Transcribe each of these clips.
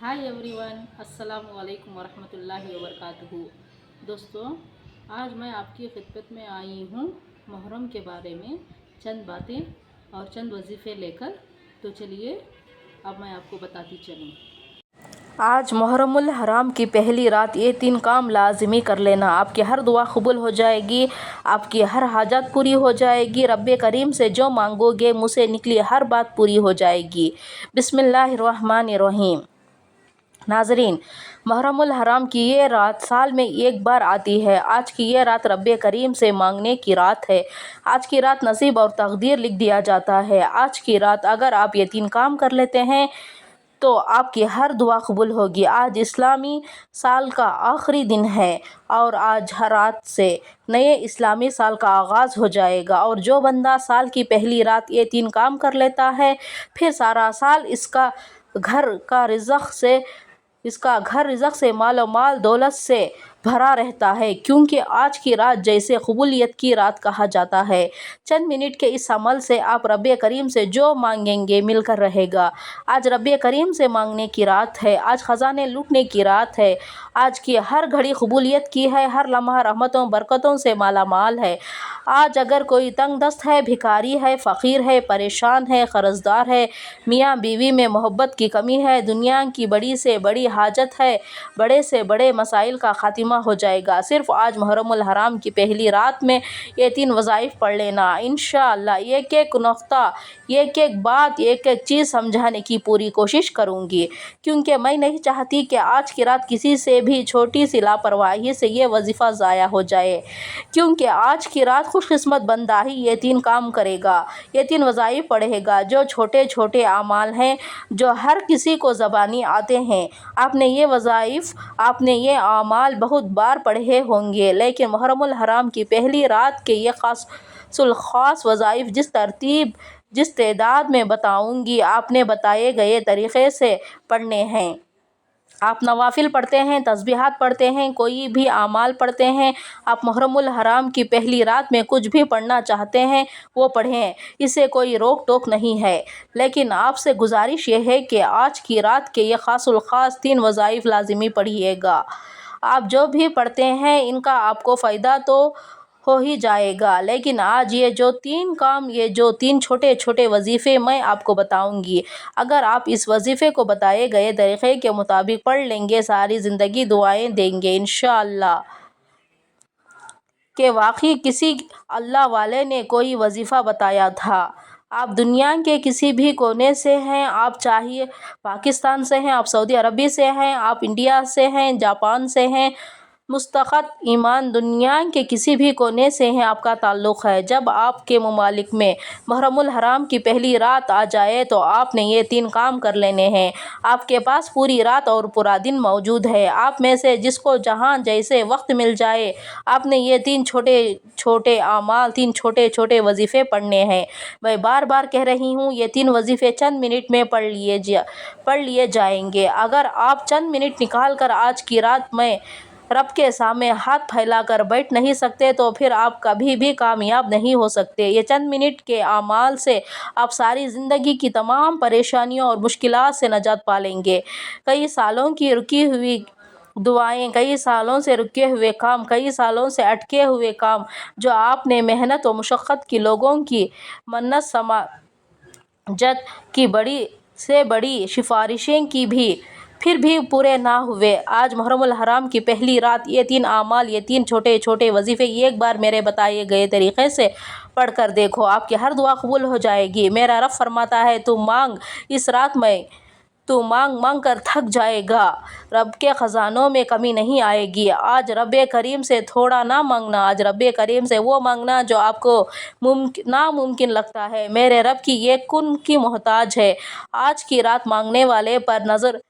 Hi everyone, अस्सलाम वालेकुम वरहमतुल्लाहि वबरकातुहू। दोस्तों, आज मैं आपकी खिदमत में आई हूँ मुहर्रम के बारे में चंद बातें और चंद वजीफ़े लेकर। तो चलिए अब मैं आपको बताती चलूँ। आज मुहर्रमुल हराम की पहली रात ये 3 काम लाज़मी कर लेना। आपकी हर दुआ कबूल हो जाएगी, आपकी हर हाजत पूरी हो जाएगी। रब्बे करीम से जो मांगोगे मुँह से निकली हर बात पूरी हो जाएगी। बिस्मिल्लाहिर्रहमानिर्रहीम। नाज़रीन, मुहर्रमुल हराम की ये रात साल में एक बार आती है। आज की ये रात रब्बे करीम से मांगने की रात है। आज की रात नसीब और तकदीर लिख दिया जाता है। आज की रात अगर आप ये 3 काम कर लेते हैं तो आपकी हर दुआ कबूल होगी। आज इस्लामी साल का आखिरी दिन है और आज हर रात से नए इस्लामी साल का आगाज़ हो जाएगा। और जो बंदा साल की पहली रात ये 3 काम कर लेता है, फिर सारा साल इसका घर रिज़्क़ से मालो माल दौलत से भरा रहता है, क्योंकि आज की रात जैसे कबूलियत की रात कहा जाता है। चंद मिनट के इस अमल से आप रब्बे करीम से जो मांगेंगे मिलकर रहेगा। आज रब्बे करीम से मांगने की रात है। आज ख़जाने लूटने की रात है। आज की हर घड़ी कबूलियत की है। हर लम्हा रहमतों बरकतों से माला माल है। आज अगर कोई तंग दस्त है, भिखारी है, फ़कीर है, परेशान है, कर्ज़दार है, मियाँ बीवी में मोहब्बत की कमी है, दुनिया की बड़ी से बड़ी हाजत है, बड़े से बड़े मसाइल का ख़ात्मा हो जाएगा। सिर्फ़ आज मुहर्रमुल हराम की पहली रात में ये 3 वज़ाइफ पढ़ लेना। इंशाअल्लाह एक एक नुक्ता, एक एक बात, एक एक चीज़ समझाने की पूरी कोशिश करूँगी, क्योंकि मैं नहीं चाहती कि आज की रात किसी से भी छोटी सी लापरवाही से ये वजीफ़ा ज़ाया हो जाए, क्योंकि आज की रात खुशकिस्मत बंदा ही ये 3 काम करेगा, ये 3 वज़ाइफ पढ़ेगा। जो छोटे छोटे आमाल हैं, जो हर किसी को ज़बानी आते हैं, आपने ये वज़ाइफ, आपने ये आमाल बहुत बार पढ़े होंगे, लेकिन मुहर्रमुल हराम की पहली रात के ये ख़ास वज़ाइफ जिस तरतीब, जिस तादाद में बताऊंगी, आपने बताए गए तरीक़े से पढ़ने हैं। आप नवाफिल पढ़ते हैं, तस्बीहात पढ़ते हैं, कोई भी आमाल पढ़ते हैं, आप मुहर्रमुल हराम की पहली रात में कुछ भी पढ़ना चाहते हैं वो पढ़ें, इससे कोई रोक टोक नहीं है। लेकिन आपसे गुजारिश ये है कि आज की रात के ये ख़ास 3 वज़ाइफ लाज़मी पढ़िएगा। आप जो भी पढ़ते हैं इनका आपको फ़ायदा तो हो ही जाएगा, लेकिन आज ये जो 3 काम, ये जो 3 छोटे छोटे वजीफ़े मैं आपको बताऊंगी, अगर आप इस वजीफ़े को बताए गए तरीक़े के मुताबिक पढ़ लेंगे, सारी ज़िंदगी दुआएं देंगे इंशाअल्लाह। कि वाकई किसी अल्लाह वाले ने कोई वजीफ़ा बताया था। आप दुनिया के किसी भी कोने से हैं, आप चाहे पाकिस्तान से हैं, आप सऊदी अरबी से हैं, आप इंडिया से हैं, जापान से हैं, मुस्तक़त ईमान दुनिया के किसी भी कोने से हैं, आपका ताल्लुक़ है। जब आपके ममालिक में मुहर्रमुल हराम की पहली रात आ जाए तो आपने ये 3 काम कर लेने हैं। आपके पास पूरी रात और पूरा दिन मौजूद है। आप में से जिसको जहाँ जैसे वक्त मिल जाए, आपने ये 3 छोटे छोटे आमाल, 3 छोटे छोटे वजीफ़े पढ़ने हैं। मैं बार बार कह रही हूँ, ये 3 वजीफ़े चंद मिनट में पढ़ लिए जाएंगे। अगर आप चंद मिनट निकाल कर आज की रात में रब के सामने हाथ फैलाकर बैठ नहीं सकते तो फिर आप कभी भी कामयाब नहीं हो सकते। ये चंद मिनट के आमाल से आप सारी ज़िंदगी की तमाम परेशानियों और मुश्किलात से निजात पा लेंगे। कई सालों की रुकी हुई दुआएं, कई सालों से रुके हुए काम, कई सालों से अटके हुए काम, जो आपने मेहनत और मुशक्क़त की, लोगों की मन्नत समाजत की, बड़ी से बड़ी सिफारिशें की भी, फिर भी पूरे ना हुए। आज मुहर्रमुल हराम की पहली रात ये 3 आमाल, ये 3 छोटे छोटे वजीफ़े एक बार मेरे बताए गए तरीक़े से पढ़ कर देखो, आपकी हर दुआ कबूल हो जाएगी। मेरा रब फरमाता है, तू मांग, इस रात में तू मांग मांग कर थक जाएगा, रब के ख़जानों में कमी नहीं आएगी। आज रब्बे करीम से थोड़ा ना मांगना, आज रब्बे करीम से वो मांगना जो आपको नामुमकिन लगता है। मेरे रब की ये कुन की मोहताज है। आज की रात मांगने वाले पर नज़र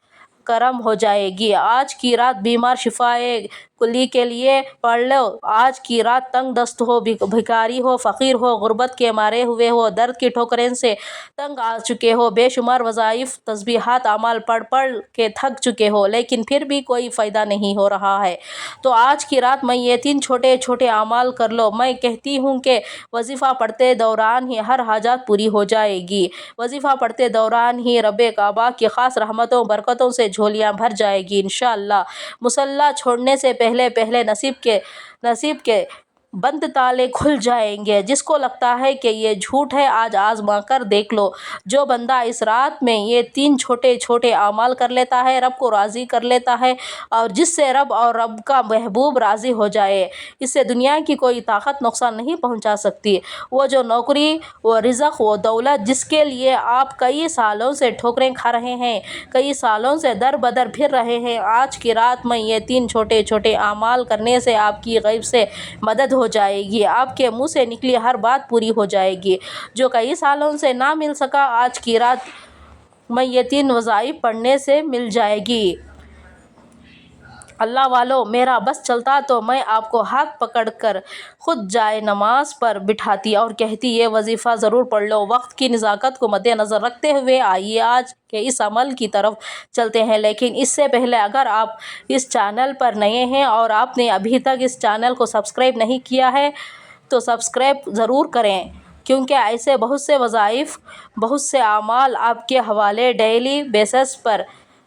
करम हो जाएगी। आज की रात बीमार शिफाए کلی کے لیے پڑھ لو۔ آج کی رات تنگ دست ہو، بھکاری ہو، فقیر ہو، غربت کے مارے ہوئے ہو، درد کی ٹھوکریں سے تنگ آ چکے ہو، بے شمار وظائف، تسبیحات، اعمال پڑھ پڑھ کے تھک چکے ہو، لیکن پھر بھی کوئی فائدہ نہیں ہو رہا ہے، تو آج کی رات میں یہ 3 چھوٹے چھوٹے اعمال کر لو۔ میں کہتی ہوں کہ وظیفہ پڑھتے دوران ہی ہر حاجت پوری ہو جائے گی۔ وظیفہ پڑھتے دوران ہی رب کعبہ کی خاص رحمتوں برکتوں سے جھولیاں بھر جائے گی انشاءاللہ۔ مصلی چھوڑنے سے پہلے پہلے نصیب کے بند تالے کھل جائیں گے۔ جس کو لگتا ہے کہ یہ جھوٹ ہے، آج آزما کر دیکھ لو۔ جو بندہ اس رات میں یہ 3 چھوٹے چھوٹے اعمال کر لیتا ہے، رب کو راضی کر لیتا ہے، اور جس سے رب اور رب کا محبوب راضی ہو جائے، اس سے دنیا کی کوئی طاقت نقصان نہیں پہنچا سکتی۔ وہ جو نوکری، وہ رزق، وہ دولت جس کے لیے آپ کئی سالوں سے ٹھوکریں کھا رہے ہیں، کئی سالوں سے در بدر پھر رہے ہیں، آج کی رات میں یہ 3 چھوٹے چھوٹے اعمال کرنے سے آپ کی غیب سے مدد ہو جائے گی، آپ کے منہ سے نکلی ہر بات پوری ہو جائے گی۔ جو کئی سالوں سے نہ مل سکا، آج کی رات میں یہ 3 وظائف پڑھنے سے مل جائے گی۔ اللہ والو، میرا بس چلتا تو میں آپ کو ہاتھ پکڑ کر خود جائے نماز پر بٹھاتی اور کہتی یہ وظیفہ ضرور پڑھ لو۔ وقت کی نزاکت کو مد نظر رکھتے ہوئے آئیے آج کے اس عمل کی طرف چلتے ہیں، لیکن اس سے پہلے اگر آپ اس چینل پر نئے ہیں اور آپ نے ابھی تک اس چینل کو سبسکرائب نہیں کیا ہے تو سبسکرائب ضرور کریں، کیونکہ ایسے بہت سے وظائف، بہت سے اعمال آپ کے حوالے ڈیلی بیسس پر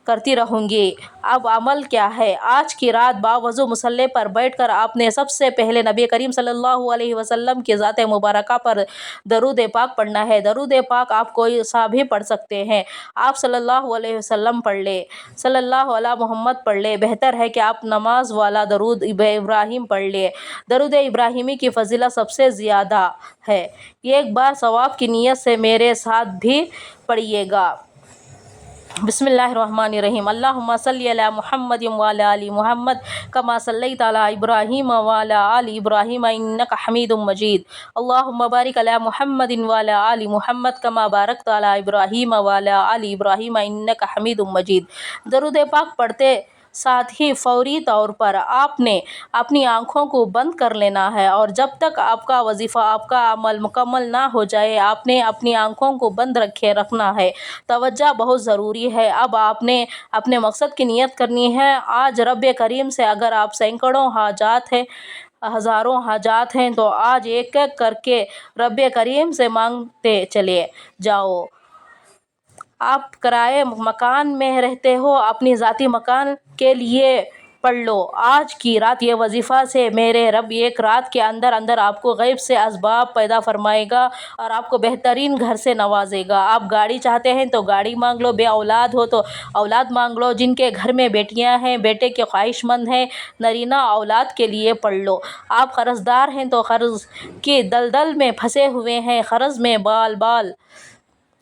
کرتی رہوں گی۔ اب عمل کیا ہے؟ آج کی رات باوضو مصلی پر بیٹھ کر آپ نے سب سے پہلے نبی کریم صلی اللہ علیہ وسلم کی ذات مبارکہ پر درود پاک پڑھنا ہے۔ درود پاک آپ کوئی سا بھی پڑھ سکتے ہیں، آپ صلی اللہ علیہ وسلم پڑھ لیں، صلی اللہ علی محمد پڑھ لیں، بہتر ہے کہ آپ نماز والا درود ابراہیم پڑھ لیں۔ درود ابراہیمی کی فضیلت سب سے زیادہ ہے، ایک بار ثواب کی نیت سے میرے ساتھ بھی پڑھیے گا۔ بسم اللہ الرحمن الرحیم۔ اللہم صلی علی محمد وعلی آل محمد کما صلیت علی ابراہیم وعلی آل ابراہیم انک حمید مجید۔ اللہم بارک علی محمد وعلی آل محمد کما بارکت علی ابراہیم وعلی آل ابراہیم انک حمید مجید۔ درود پاک پڑھتے ساتھ ہی فوری طور پر آپ نے اپنی آنکھوں کو بند کر لینا ہے، اور جب تک آپ کا وظیفہ، آپ کا عمل مکمل نہ ہو جائے آپ نے اپنی آنکھوں کو بند رکھنا ہے۔ توجہ بہت ضروری ہے۔ اب آپ نے اپنے مقصد کی نیت کرنی ہے۔ آج رب کریم سے اگر آپ سینکڑوں حاجات ہیں، ہزاروں حاجات ہیں، تو آج ایک ایک کر کے رب کریم سے مانگتے چلے جاؤ۔ آپ کرائے مکان میں رہتے ہو، اپنی ذاتی مکان کے لیے پڑھ لو۔ آج کی رات یہ وظیفہ سے میرے رب ایک رات کے اندر اندر آپ کو غیب سے اسباب پیدا فرمائے گا اور آپ کو بہترین گھر سے نوازے گا۔ آپ گاڑی چاہتے ہیں تو گاڑی مانگ لو، بے اولاد ہو تو اولاد مانگ لو، جن کے گھر میں بیٹیاں ہیں، بیٹے کے خواہش مند ہیں، نرینہ اولاد کے لیے پڑھ لو۔ آپ قرض دار ہیں تو قرض کی دلدل میں پھنسے ہوئے ہیں، قرض میں بال بال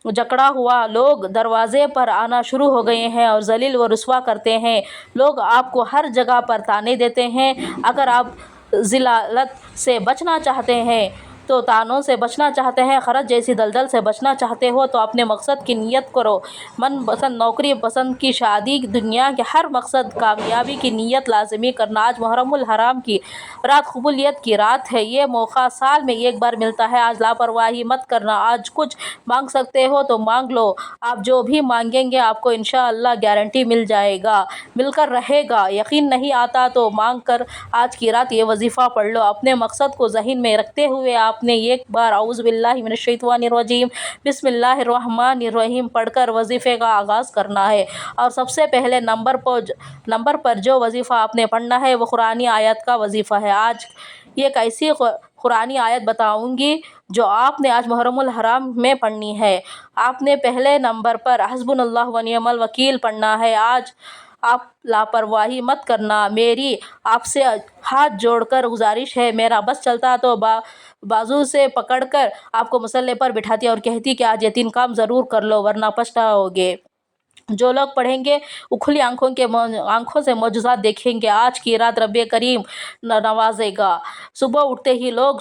جکڑا ہوا، لوگ دروازے پر آنا شروع ہو گئے ہیں اور ذلیل و رسوا کرتے ہیں، لوگ آپ کو ہر جگہ پر طعنے دیتے ہیں۔ اگر آپ ذلت سے بچنا چاہتے ہیں تو طعنوں سے بچنا چاہتے ہیں، قرض جیسی دلدل سے بچنا چاہتے ہو تو اپنے مقصد کی نیت کرو۔ من پسند نوکری، پسند کی شادی، دنیا کے ہر مقصد، کامیابی کی نیت لازمی کرنا۔ آج محرم الحرام کی رات قبولیت کی رات ہے، یہ موقع سال میں ایک بار ملتا ہے، آج لاپرواہی مت کرنا۔ آج کچھ مانگ سکتے ہو تو مانگ لو، آپ جو بھی مانگیں گے آپ کو انشاءاللہ گارنٹی مل جائے گا، مل کر رہے گا۔ یقین نہیں آتا تو مانگ کر آج کی رات یہ وظیفہ پڑھ لو۔ اپنے مقصد کو ذہن میں رکھتے ہوئے آپ نے ایک بار اعوذ باللہ من الشیطان الرجیم بسم اللہ الرحمن الرحیم پڑھ کر وظیفے کا آغاز کرنا ہے، اور سب سے پہلے نمبر پر جو وظیفہ آپ نے پڑھنا ہے وہ قرآنی آیت کا وظیفہ ہے۔ آج ایک ایسی قرآنی آیت بتاؤں گی جو آپ نے آج محرم الحرام میں پڑھنی ہے۔ آپ نے پہلے نمبر پر حسبنا اللہ و نعم الوکیل پڑھنا ہے۔ آج آپ لاپرواہی مت کرنا، میری آپ سے ہاتھ جوڑ کر گزارش ہے، میرا بس چلتا تو بازو سے پکڑ کر آپ کو مصلی پر بٹھاتی اور کہتی کہ آج یہ 3 کام ضرور کر لو ورنہ پچھتاؤ گے۔ جو لوگ پڑھیں گے وہ کھلی آنکھوں سے معجزات دیکھیں گے۔ آج کی رات رب کریم نوازے گا۔ صبح اٹھتے ہی لوگ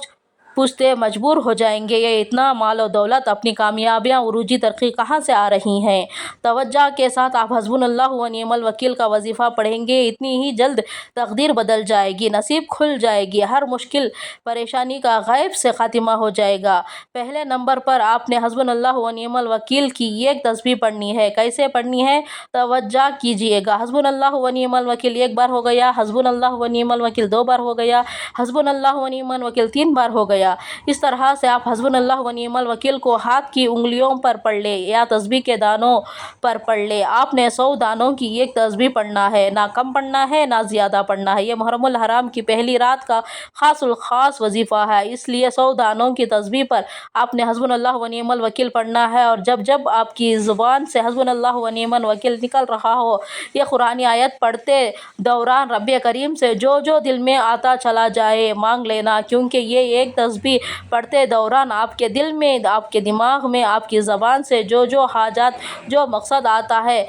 पूछते मजबूर हो जाएंगे, ये इतना माल और दौलत, अपनी कामयाबियाँ, उरूजी तरक्की कहाँ से आ रही हैं। तवज्जो के साथ आप हस्बुनल्लाह व निअमल वकील का वजीफ़ा पढ़ेंगे, इतनी ही जल्द तकदीर बदल जाएगी, नसीब खुल जाएगी, हर मुश्किल परेशानी का गैब से खात्मा हो जाएगा। पहले नंबर पर आपने हस्बुनल्लाह व निअमल वकील की एक तस्बीह पढ़नी है। कैसे पढ़नी है, तवज्जो कीजिएगा। हस्बुनल्लाह व निअमल वकील एक बार हो गया, हस्बुनल्लाह व निअमल वकील दो बार हो गया, हस्बुनल्लाह व निअमल वकील तीन बार हो गया। इस तरह से आप हस्बुनल्लाह व निअमल वकील को हाथ की उंगलियों पर पढ़ ले या तस्बीह के दानों पर पढ़ ले। आपने 100 दानों की एक तस्बीह पढ़ना है, ना कम पढ़ना है ना ज़्यादा पढ़ना है। ये मुहर्रमुल हराम की पहली रात का खासुल खास वजीफ़ा है, इसलिए 100 दानों की तस्बीह पर आपने हस्बुनल्लाह व निअमल वकील पढ़ना है। और जब जब आपकी ज़ुबान से हस्बुनल्लाह व निअमल वकील निकल रहा हो, ये कुरानी आयत पढ़ते दौरान रब्बे करीम से जो जो दिल में आता चला जाए मांग लेना, क्योंकि ये एक तस्बीह पढ़ते दौरान आपके दिल में, आपके दिमाग में, आपकी ज़बान से जो जो हाजात, जो मकसद आता है,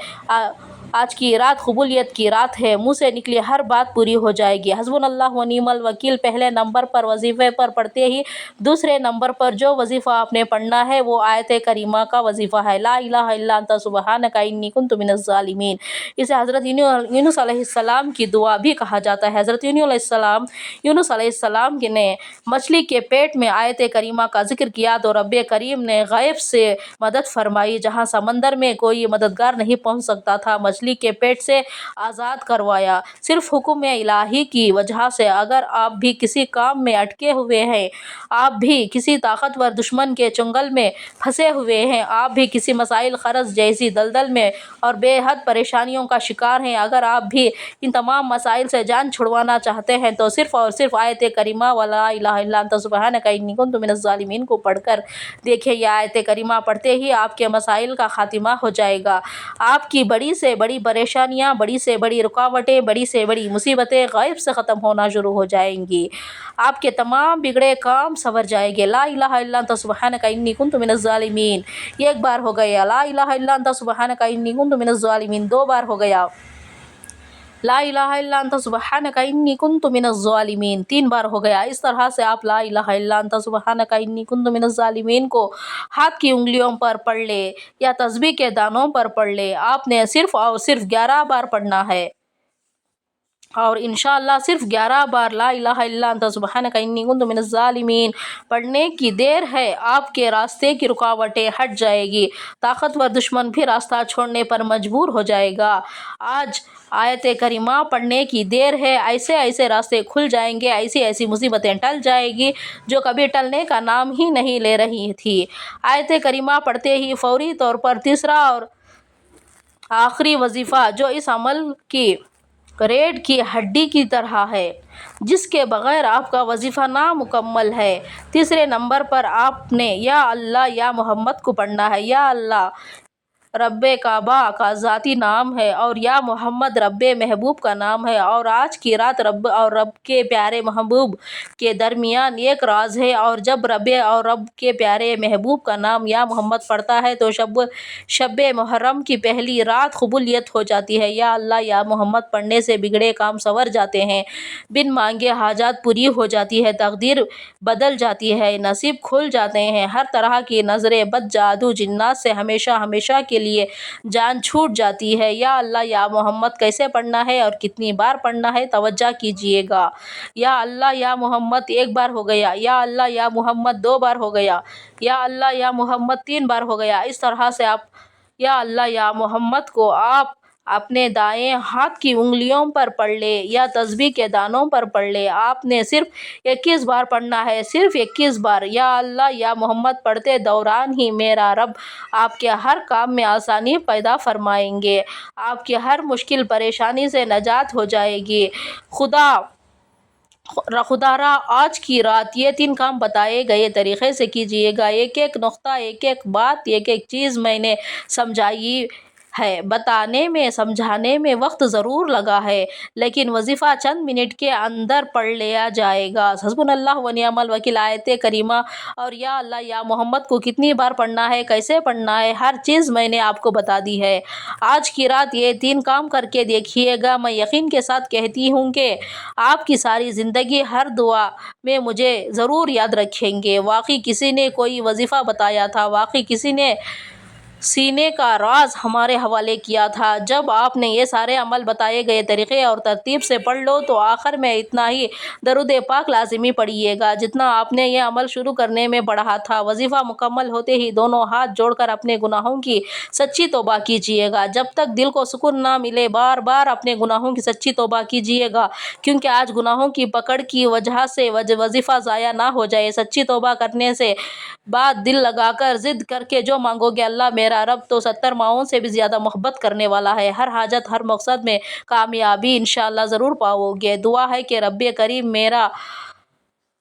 आज की रात कबूलियत की रात है, मुँह से निकली हर बात पूरी हो जाएगी। हस्बुनल्लाह व निअमल वकील पहले नंबर पर वजीफ़े पर पढ़ते ही दूसरे नंबर पर जो वजीफ़ा आपने पढ़ना है वो आयत करीमा का वजीफ़ा है, ला इलाहा इल्ला अंता सुब्हानका इन्नी कुन्तु मिनज़ ज़ालिमीन। इसे हज़रत यूनुस अलैहिस्सलाम की दुआ भी कहा जाता है। हज़रत यूनुस अलैहिस्सलाम ने मछली के पेट में आयत करीमा का जिक्र किया तो रब्बे करीम ने गैब से मदद फरमाई, जहाँ समंदर में कोई मददगार नहीं पहुँच सकता था, मछली के पेट से आज़ाद करवाया। सिर्फ हुक्म इलाही की वजह से अगर आप भी किसी काम में अटके हुए हैं, आप भी किसी ताकतवर दुश्मन के चंगुल में फंसे हुए हैं, आप भी किसी मसाइल क़र्ज़ जैसी दलदल में और बेहद परेशानियों का शिकार हैं, अगर आप भी इन तमाम मसाइल से जान छुड़वाना चाहते हैं तो सिर्फ़ और सिर्फ आयत करीमा वला इलाहा इल्ला अंता सुब्हानका इन्नी कुन्तु मिनज़ ज़ालिमीन को पढ़कर देखिए। यह आयत करीमा पढ़ते ही आपके मसाइल का खात्मा हो जाएगा। आपकी बड़ी से बड़ी परेशानियाँ, बड़ी से बड़ी रुकावटें, बड़ी से बड़ी मुसीबतें गैब से ख़त्म होना शुरू हो जाएंगी। आपके तमाम बिगड़े काम संवर जाएंगे। ला इलाहा इल्ला अंता सुब्हानका इन्नी कुन्तु मिनज़ ज़ालिमीन एक बार हो गया, ला इलाहा इल्ला अंता सुब्हानका इन्नी कुन्तु मिनज़ ज़ालिमीन दो बार हो गया, ला इलाहा इल्ला अंता सुब्हानका इन्नी कुन्तु मिनज़ ज़ालिमीन तीन बार हो गया। इस तरह से आप ला इलाहा इल्ला अंता सुब्हानका इन्नी कुन्तु मिनज़ ज़ालिमीन को हाथ की उंगलियों पर पढ़ ले या तस्बीह के दानों पर पढ़ ले। आपने सिर्फ और सिर्फ 11 बार पढ़ना है और इंशाअल्लाह सिर्फ 11 बार ला इलाहा इल्ला अंता सुब्हानका इन्नी कुन्तु मिनज़ ज़ालिमीन पढ़ने की देर है, आपके रास्ते की रुकावटें हट जाएगी, ताकतवर दुश्मन भी रास्ता छोड़ने पर मजबूर हो जाएगा। आज आयत करीमा पढ़ने की देर है, ऐसे ऐसे रास्ते खुल जाएंगे, ऐसी ऐसी मुसीबतें टल जाएगी जो कभी टलने का नाम ही नहीं ले रही थी। आयत करीमा पढ़ते ही फौरी तौर पर तीसरा और आखिरी वजीफ़ा जो इस अमल की रीढ़ की हड्डी की तरह है, जिसके बग़ैर आपका वजीफ़ा नामुकम्मल है, तीसरे नंबर पर आपने या अल्लाह या मोहम्मद को पढ़ना है। या अल्लाह रब्बे काबा का ज़ाती नाम है और या मोहम्मद रब्बे महबूब का नाम है, और आज की रात रब और रब के प्यारे महबूब के दरमियान एक राज है, और जब रब्बे और रब के प्यारे महबूब का नाम या मोहम्मद पढ़ता है तो शब्बे मुहर्रम की पहली रात कबूलियत हो जाती है। या अल्लाह या मोहम्मद पढ़ने से बिगड़े काम संवर जाते हैं, बिन मांगे हाजात पूरी हो जाती है, तकदीर बदल जाती है, नसीब खुल जाते हैं, हर तरह की नज़रें बद जादू जिन्नात से हमेशा हमेशा के लिए जान छूट जाती है। या अल्लाह या मोहम्मद कैसे पढ़ना है और कितनी बार पढ़ना है, तवज्जो कीजिएगा। या अल्लाह या मोहम्मद एक बार हो गया, या अल्लाह या मोहम्मद दो बार हो गया, या अल्लाह या मोहम्मद तीन बार हो गया। इस तरह से आप या अल्लाह या मोहम्मद को आप अपने दाएं हाथ की उंगलियों पर पढ़ ले या तस्बीह के दानों पर पढ़ ले। आपने सिर्फ 21 बार पढ़ना है, सिर्फ 21 बार। या अल्लाह या मोहम्मद पढ़ते दौरान ही मेरा रब आपके हर काम में आसानी पैदा फरमाएंगे, आपकी हर मुश्किल परेशानी से नजात हो जाएगी। खुदारा आज की रात ये 3 काम बताए गए तरीक़े से कीजिएगा। एक एक नुक्ता, एक एक बात, एक एक चीज़ मैंने समझाई ہے، بتانے میں سمجھانے میں وقت ضرور لگا ہے، لیکن وظیفہ چند منٹ کے اندر پڑھ لیا جائے گا۔ حسبنا اللہ و نعم الوکیل آیت کریمہ اور یا اللہ یا محمد کو کتنی بار پڑھنا ہے، کیسے پڑھنا ہے، ہر چیز میں نے آپ کو بتا دی ہے۔ آج کی رات یہ 3 کام کر کے دیکھیے گا، میں یقین کے ساتھ کہتی ہوں کہ آپ کی ساری زندگی ہر دعا میں مجھے ضرور یاد رکھیں گے۔ واقعی کسی نے کوئی وظیفہ بتایا تھا، واقعی کسی نے سینے کا راز ہمارے حوالے کیا تھا، جب آپ نے یہ سارے عمل بتائے گئے طریقے اور ترتیب سے پڑھ لو تو آخر میں اتنا ہی درود پاک لازمی پڑھیے گا جتنا آپ نے یہ عمل شروع کرنے میں پڑھا تھا۔ وظیفہ مکمل ہوتے ہی دونوں ہاتھ جوڑ کر اپنے گناہوں کی سچی توبہ کیجیے گا، جب تک دل کو سکون نہ ملے بار بار اپنے گناہوں کی سچی توبہ کیجیے گا، کیونکہ آج گناہوں کی پکڑ کی وجہ سے وظیفہ ضائع نہ ہو جائے۔ سچی توبہ کرنے سے بعد دل لگا کر ضد کر کے جو مانگو گے، اللہ میرا رب تو 70 ماؤں سے بھی زیادہ محبت کرنے والا ہے، ہر حاجت ہر مقصد میں کامیابی انشاءاللہ ضرور پاؤ گے۔ دعا ہے کہ رب کریم میرا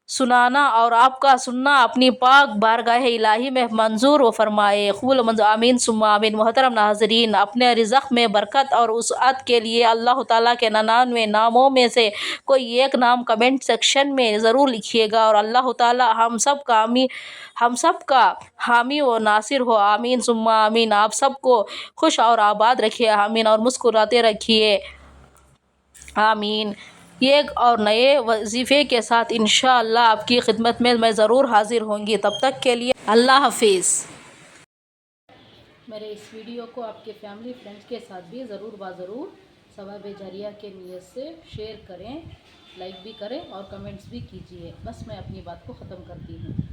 سنانا اور آپ کا سننا اپنی پاک بارگاہ الہی میں منظور و فرمائے، قبول و منظور، آمین ثم آمین۔ محترم ناظرین، اپنے رزق میں برکت اور وسعت کے لیے اللہ تعالیٰ کے 99 ناموں میں سے کوئی ایک نام کمنٹ سیکشن میں ضرور لکھیے گا اور اللہ تعالیٰ ہم سب کا حامی و ناصر ہو، آمین ثم آمین۔ آپ سب کو خوش اور آباد رکھیے، آمین، اور مسکراتے رکھیے، آمین۔ ایک اور نئے وظیفے کے ساتھ انشاءاللہ آپ کی خدمت میں ضرور حاضر ہوں گی، تب تک کے لیے اللہ حافظ۔ میرے اس ویڈیو کو آپ کے فیملی فرینڈز کے ساتھ بھی ضرور ثواب جاریہ کے نیت سے شیئر کریں، لائک بھی کریں اور کمنٹس بھی کیجیے۔ بس میں اپنی بات کو ختم کرتی ہوں۔